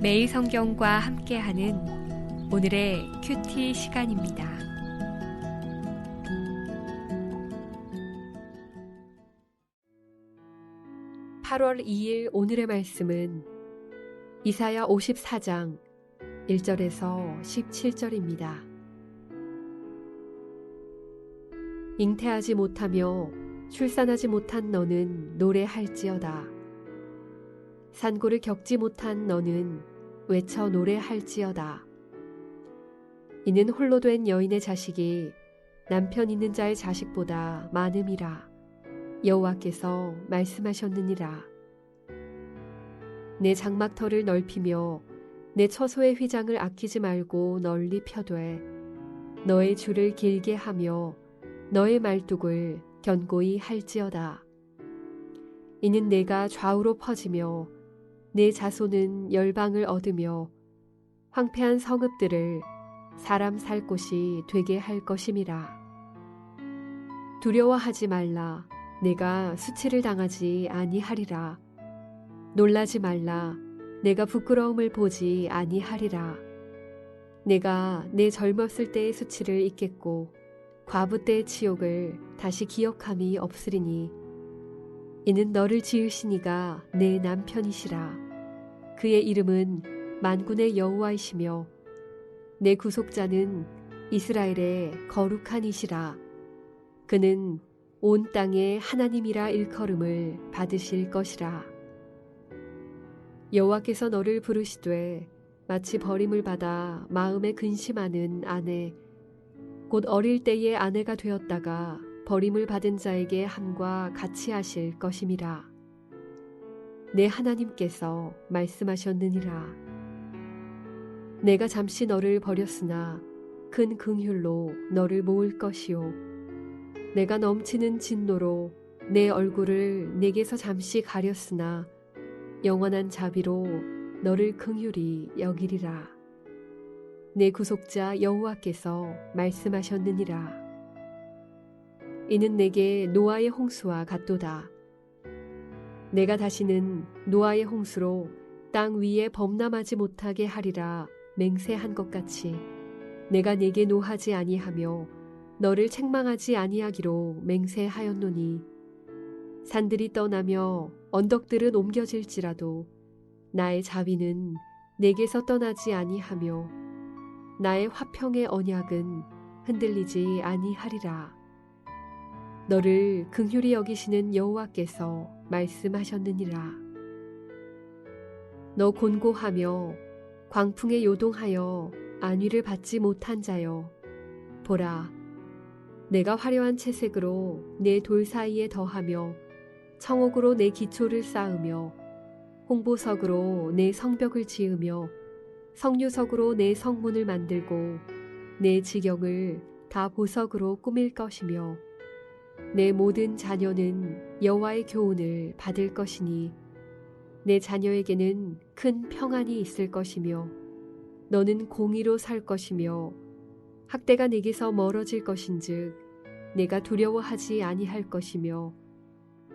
매일 성경과 함께하는 오늘의 큐티 시간입니다. 8월 2일 오늘의 말씀은 이사야 54장 1절에서 17절입니다. 잉태하지 못하며 출산하지 못한 너는 노래할지어다. 산고를 겪지 못한 너는 외쳐 노래할지어다. 이는 홀로 된 여인의 자식이 남편 있는 자의 자식보다 많음이라. 여호와께서 말씀하셨느니라. 내 장막터를 넓히며 내 처소의 휘장을 아끼지 말고 널리 펴되 너의 줄을 길게 하며 너의 말뚝을 견고히 할지어다. 이는 내가 좌우로 퍼지며 내 자손은 열방을 얻으며 황폐한 성읍들을 사람 살 곳이 되게 할 것임이라. 두려워하지 말라. 내가 수치를 당하지 아니하리라. 놀라지 말라. 내가 부끄러움을 보지 아니하리라. 내가 내 젊었을 때의 수치를 잊겠고 과부 때의 치욕을 다시 기억함이 없으리니 이는 너를 지으신 이가 내 남편이시라. 그의 이름은 만군의 여호와이시며 내 구속자는 이스라엘의 거룩한 이시라. 그는 온 땅의 하나님이라 일컬음을 받으실 것이라. 여호와께서 너를 부르시되 마치 버림을 받아 마음에 근심하는 아내 곧 어릴 때의 아내가 되었다가 버림을 받은 자에게 함과 같이 하실 것임이라. 내 하나님께서 말씀하셨느니라. 내가 잠시 너를 버렸으나 큰 긍휼로 너를 모을 것이요 내가 넘치는 진노로 내 얼굴을 내게서 잠시 가렸으나 영원한 자비로 너를 긍휼히 여기리라. 내 구속자 여호와께서 말씀하셨느니라. 이는 내게 노아의 홍수와 같도다. 내가 다시는 노아의 홍수로 땅 위에 범람하지 못하게 하리라 맹세한 것 같이 내가 네게 노하지 아니하며 너를 책망하지 아니하기로 맹세하였노니 산들이 떠나며 언덕들은 옮겨질지라도 나의 자비는 내게서 떠나지 아니하며 나의 화평의 언약은 흔들리지 아니하리라. 너를 긍휼히 여기시는 여호와께서 말씀하셨느니라. 너 곤고하며 광풍에 요동하여 안위를 받지 못한 자여, 보라, 내가 화려한 채색으로 내 돌 사이에 더하며 청옥으로 내 기초를 쌓으며 홍보석으로 내 성벽을 지으며 성류석으로 내 성문을 만들고 내 지경을 다 보석으로 꾸밀 것이며 내 모든 자녀는 여호와의 교훈을 받을 것이니 내 자녀에게는 큰 평안이 있을 것이며 너는 공의로 살 것이며 학대가 내게서 멀어질 것인즉 내가 두려워하지 아니할 것이며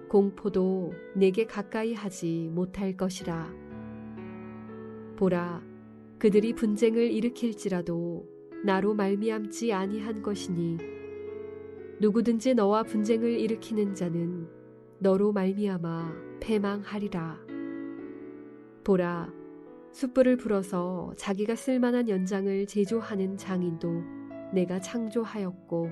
공포도 내게 가까이 하지 못할 것이라. 보라, 그들이 분쟁을 일으킬지라도 나로 말미암지 아니한 것이니 누구든지 너와 분쟁을 일으키는 자는 너로 말미암아 패망하리라. 보라, 숯불을 불어서 자기가 쓸만한 연장을 제조하는 장인도 내가 창조하였고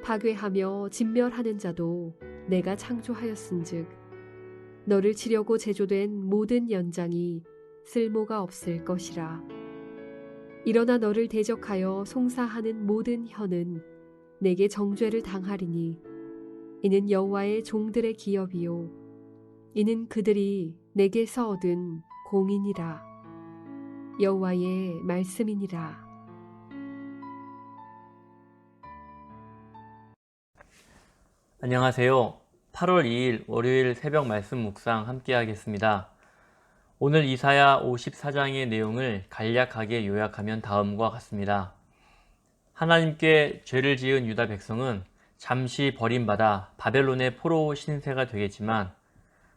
파괴하며 진멸하는 자도 내가 창조하였은즉 너를 치려고 제조된 모든 연장이 쓸모가 없을 것이라. 일어나 너를 대적하여 송사하는 모든 혀는 내게 정죄를 당하리니 이는 여호와의 종들의 기업이요 이는 그들이 내게서 얻은 공인이라. 여호와의 말씀이니라. 안녕하세요. 8월 2일 월요일 새벽 말씀 묵상 함께 하겠습니다. 오늘 이사야 54장의 내용을 간략하게 요약하면 다음과 같습니다. 하나님께 죄를 지은 유다 백성은 잠시 버림받아 바벨론의 포로 신세가 되겠지만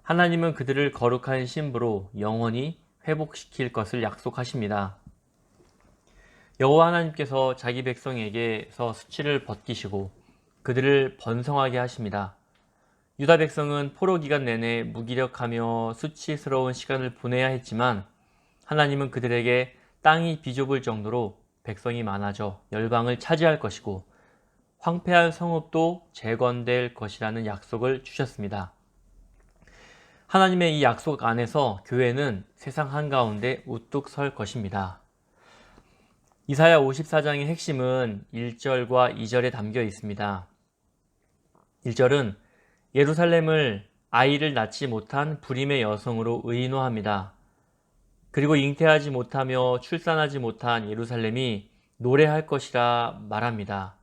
하나님은 그들을 거룩한 신부로 영원히 회복시킬 것을 약속하십니다. 여호와 하나님께서 자기 백성에게서 수치를 벗기시고 그들을 번성하게 하십니다. 유다 백성은 포로 기간 내내 무기력하며 수치스러운 시간을 보내야 했지만 하나님은 그들에게 땅이 비좁을 정도로 백성이 많아져 열방을 차지할 것이고 황폐한 성읍도 재건될 것이라는 약속을 주셨습니다. 하나님의 이 약속 안에서 교회는 세상 한가운데 우뚝 설 것입니다. 이사야 54장의 핵심은 1절과 2절에 담겨 있습니다. 1절은 예루살렘을 아이를 낳지 못한 불임의 여성으로 의인화합니다. 그리고 잉태하지 못하며 출산하지 못한 예루살렘이 노래할 것이라 말합니다.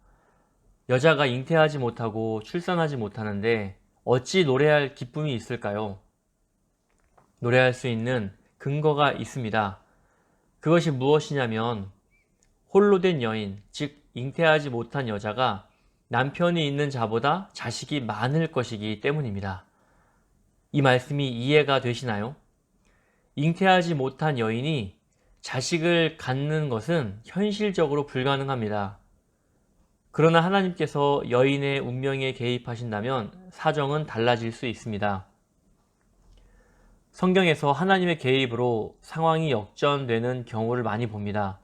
여자가 잉태하지 못하고 출산하지 못하는데 어찌 노래할 기쁨이 있을까요? 노래할 수 있는 근거가 있습니다. 그것이 무엇이냐면 홀로 된 여인, 즉 잉태하지 못한 여자가 남편이 있는 자보다 자식이 많을 것이기 때문입니다. 이 말씀이 이해가 되시나요? 잉태하지 못한 여인이 자식을 갖는 것은 현실적으로 불가능합니다. 그러나 하나님께서 여인의 운명에 개입하신다면 사정은 달라질 수 있습니다. 성경에서 하나님의 개입으로 상황이 역전되는 경우를 많이 봅니다.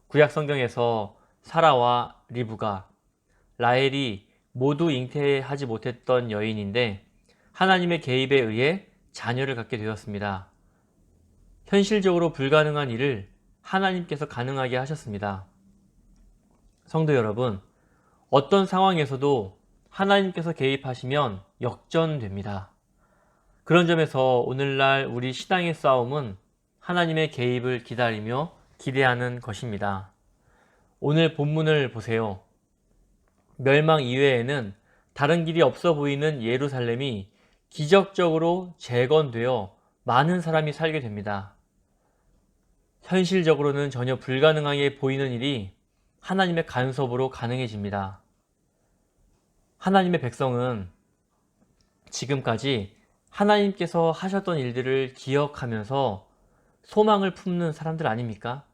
구약 성경에서 사라와 리브가, 라헬이 모두 잉태하지 못했던 여인인데 하나님의 개입에 의해 자녀를 갖게 되었습니다. 현실적으로 불가능한 일을 하나님께서 가능하게 하셨습니다. 성도 여러분, 어떤 상황에서도 하나님께서 개입하시면 역전됩니다. 그런 점에서 오늘날 우리 신앙의 싸움은 하나님의 개입을 기다리며 기대하는 것입니다. 오늘 본문을 보세요. 멸망 이외에는 다른 길이 없어 보이는 예루살렘이 기적적으로 재건되어 많은 사람이 살게 됩니다. 현실적으로는 전혀 불가능하게 보이는 일이 하나님의 간섭으로 가능해집니다. 하나님의 백성은 지금까지 하나님께서 하셨던 일들을 기억하면서 소망을 품는 사람들 아닙니까?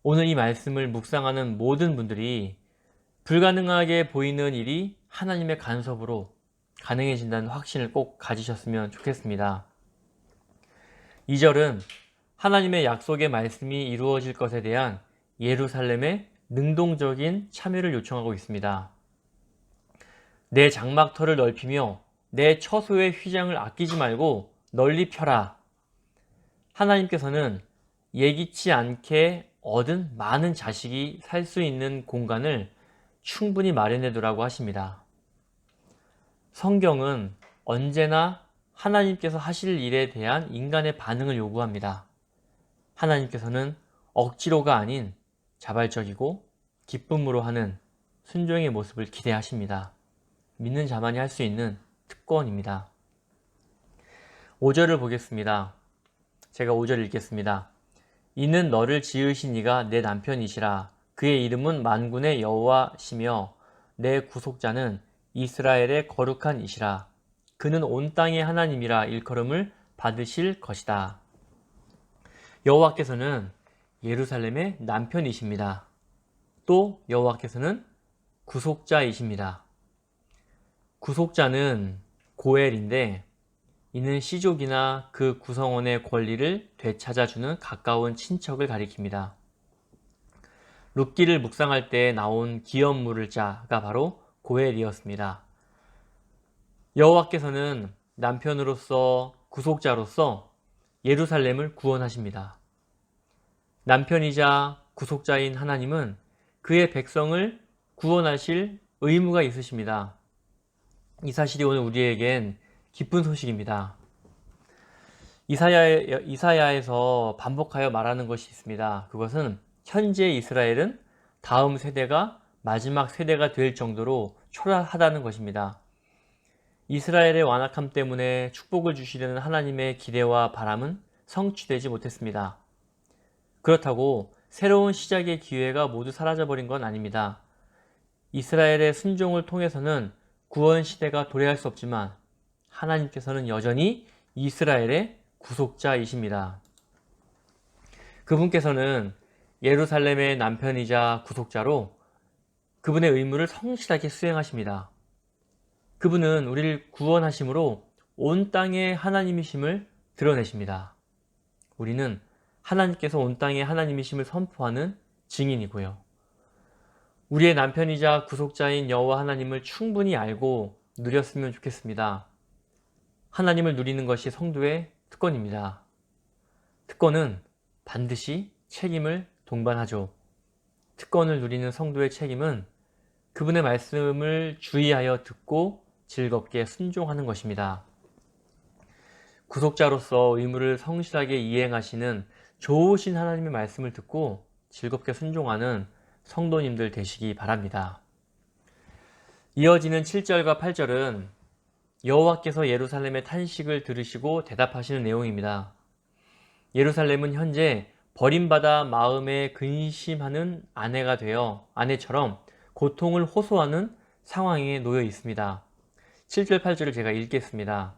오늘 이 말씀을 묵상하는 모든 분들이 불가능하게 보이는 일이 하나님의 간섭으로 가능해진다는 확신을 꼭 가지셨으면 좋겠습니다. 2절은 하나님의 약속의 말씀이 이루어질 것에 대한 예루살렘의 능동적인 참여를 요청하고 있습니다. 내 장막터를 넓히며 내 처소의 휘장을 아끼지 말고 널리 펴라. 하나님께서는 예기치 않게 얻은 많은 자식이 살 수 있는 공간을 충분히 마련해 두라고 하십니다. 성경은 언제나 하나님께서 하실 일에 대한 인간의 반응을 요구합니다. 하나님께서는 억지로가 아닌 자발적이고 기쁨으로 하는 순종의 모습을 기대하십니다. 믿는 자만이 할 수 있는 특권입니다. 5절을 보겠습니다. 제가 5절 읽겠습니다. 이는 너를 지으신 이가 내 남편이시라. 그의 이름은 만군의 여호와시며 내 구속자는 이스라엘의 거룩한 이시라. 그는 온 땅의 하나님이라 일컬음을 받으실 것이다. 여호와께서는 예루살렘의 남편이십니다. 또 여호와께서는 구속자이십니다. 구속자는 고엘인데 이는 시족이나 그 구성원의 권리를 되찾아주는 가까운 친척을 가리킵니다. 룻기를 묵상할 때 나온 기업물을 자가 바로 고엘이었습니다. 여호와께서는 남편으로서 구속자로서 예루살렘을 구원하십니다. 남편이자 구속자인 하나님은 그의 백성을 구원하실 의무가 있으십니다. 이 사실이 오늘 우리에겐 기쁜 소식입니다. 이사야에서 반복하여 말하는 것이 있습니다. 그것은 현재 이스라엘은 다음 세대가 마지막 세대가 될 정도로 초라하다는 것입니다. 이스라엘의 완악함 때문에 축복을 주시려는 하나님의 기대와 바람은 성취되지 못했습니다. 그렇다고 새로운 시작의 기회가 모두 사라져버린 건 아닙니다. 이스라엘의 순종을 통해서는 구원 시대가 도래할 수 없지만 하나님께서는 여전히 이스라엘의 구속자이십니다. 그분께서는 예루살렘의 남편이자 구속자로 그분의 의무를 성실하게 수행하십니다. 그분은 우리를 구원하심으로 온 땅의 하나님이심을 드러내십니다. 우리는 하나님께서 온 땅의 하나님이심을 선포하는 증인이고요. 우리의 남편이자 구속자인 여호와 하나님을 충분히 알고 누렸으면 좋겠습니다. 하나님을 누리는 것이 성도의 특권입니다. 특권은 반드시 책임을 동반하죠. 특권을 누리는 성도의 책임은 그분의 말씀을 주의하여 듣고 즐겁게 순종하는 것입니다. 구속자로서 의무를 성실하게 이행하시는 좋으신 하나님의 말씀을 듣고 즐겁게 순종하는 성도님들 되시기 바랍니다. 이어지는 7절과 8절은 여호와께서 예루살렘의 탄식을 들으시고 대답하시는 내용입니다. 예루살렘은 현재 버림받아 마음에 근심하는 아내처럼 고통을 호소하는 상황에 놓여 있습니다. 7절, 8절을 제가 읽겠습니다.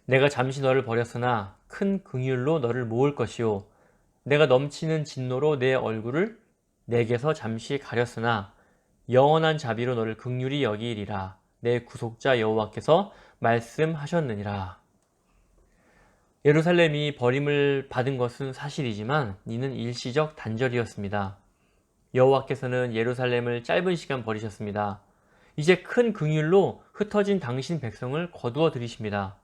내가 잠시 너를 버렸으나 큰 긍휼로 너를 모을 것이요 내가 넘치는 진노로 내 얼굴을 내게서 잠시 가렸으나 영원한 자비로 너를 긍휼히 여기리라 내 구속자 여호와께서 말씀하셨느니라. 예루살렘이 버림을 받은 것은 사실이지만 이는 일시적 단절이었습니다. 여호와께서는 예루살렘을 짧은 시간 버리셨습니다. 이제 큰 긍휼로 흩어진 당신 백성을 거두어 들이십니다.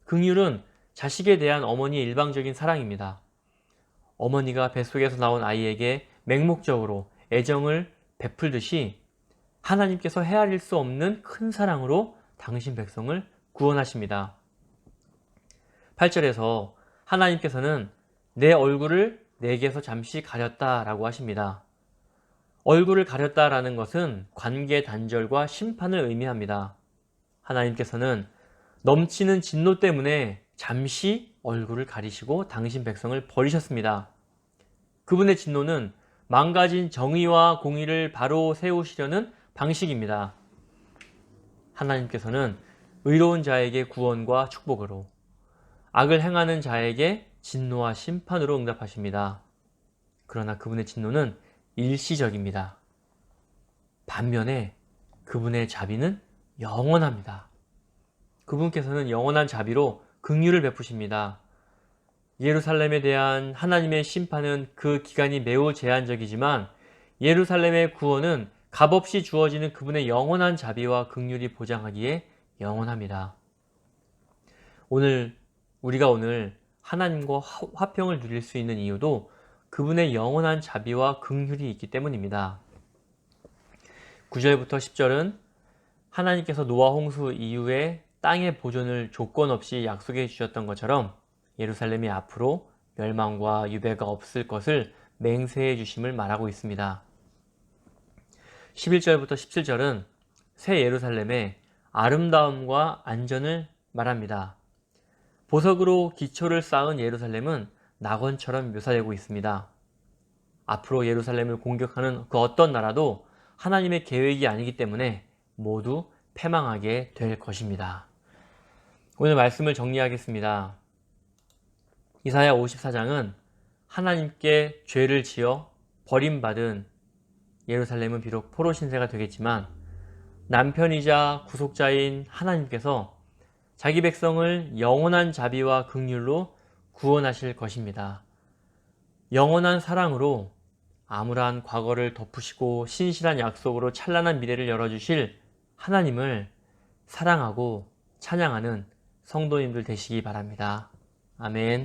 긍휼은 자식에 대한 어머니의 일방적인 사랑입니다. 어머니가 뱃속에서 나온 아이에게 맹목적으로 애정을 베풀듯이 하나님께서 헤아릴 수 없는 큰 사랑으로 당신 백성을 구원하십니다. 8절에서 하나님께서는 내 얼굴을 내게서 잠시 가렸다라고 하십니다. 얼굴을 가렸다라는 것은 관계 단절과 심판을 의미합니다. 하나님께서는 넘치는 진노 때문에 잠시 얼굴을 가리시고 당신 백성을 버리셨습니다. 그분의 진노는 망가진 정의와 공의를 바로 세우시려는 방식입니다. 하나님께서는 의로운 자에게 구원과 축복으로, 악을 행하는 자에게 진노와 심판으로 응답하십니다. 그러나 그분의 진노는 일시적입니다. 반면에 그분의 자비는 영원합니다. 그분께서는 영원한 자비로 긍휼을 베푸십니다. 예루살렘에 대한 하나님의 심판은 그 기간이 매우 제한적이지만 예루살렘의 구원은 값없이 주어지는 그분의 영원한 자비와 긍휼이 보장하기에 영원합니다. 우리가 오늘 하나님과 화평을 누릴 수 있는 이유도 그분의 영원한 자비와 긍휼이 있기 때문입니다. 9절부터 10절은 하나님께서 노아 홍수 이후에 땅의 보존을 조건 없이 약속해 주셨던 것처럼 예루살렘이 앞으로 멸망과 유배가 없을 것을 맹세해 주심을 말하고 있습니다. 11절부터 17절은 새 예루살렘의 아름다움과 안전을 말합니다. 보석으로 기초를 쌓은 예루살렘은 낙원처럼 묘사되고 있습니다. 앞으로 예루살렘을 공격하는 그 어떤 나라도 하나님의 계획이 아니기 때문에 모두 패망하게 될 것입니다. 오늘 말씀을 정리하겠습니다. 이사야 54장은 하나님께 죄를 지어 버림받은 예루살렘은 비록 포로 신세가 되겠지만 남편이자 구속자인 하나님께서 자기 백성을 영원한 자비와 긍휼로 구원하실 것입니다. 영원한 사랑으로 암울한 과거를 덮으시고 신실한 약속으로 찬란한 미래를 열어주실 하나님을 사랑하고 찬양하는 성도님들 되시기 바랍니다. 아멘.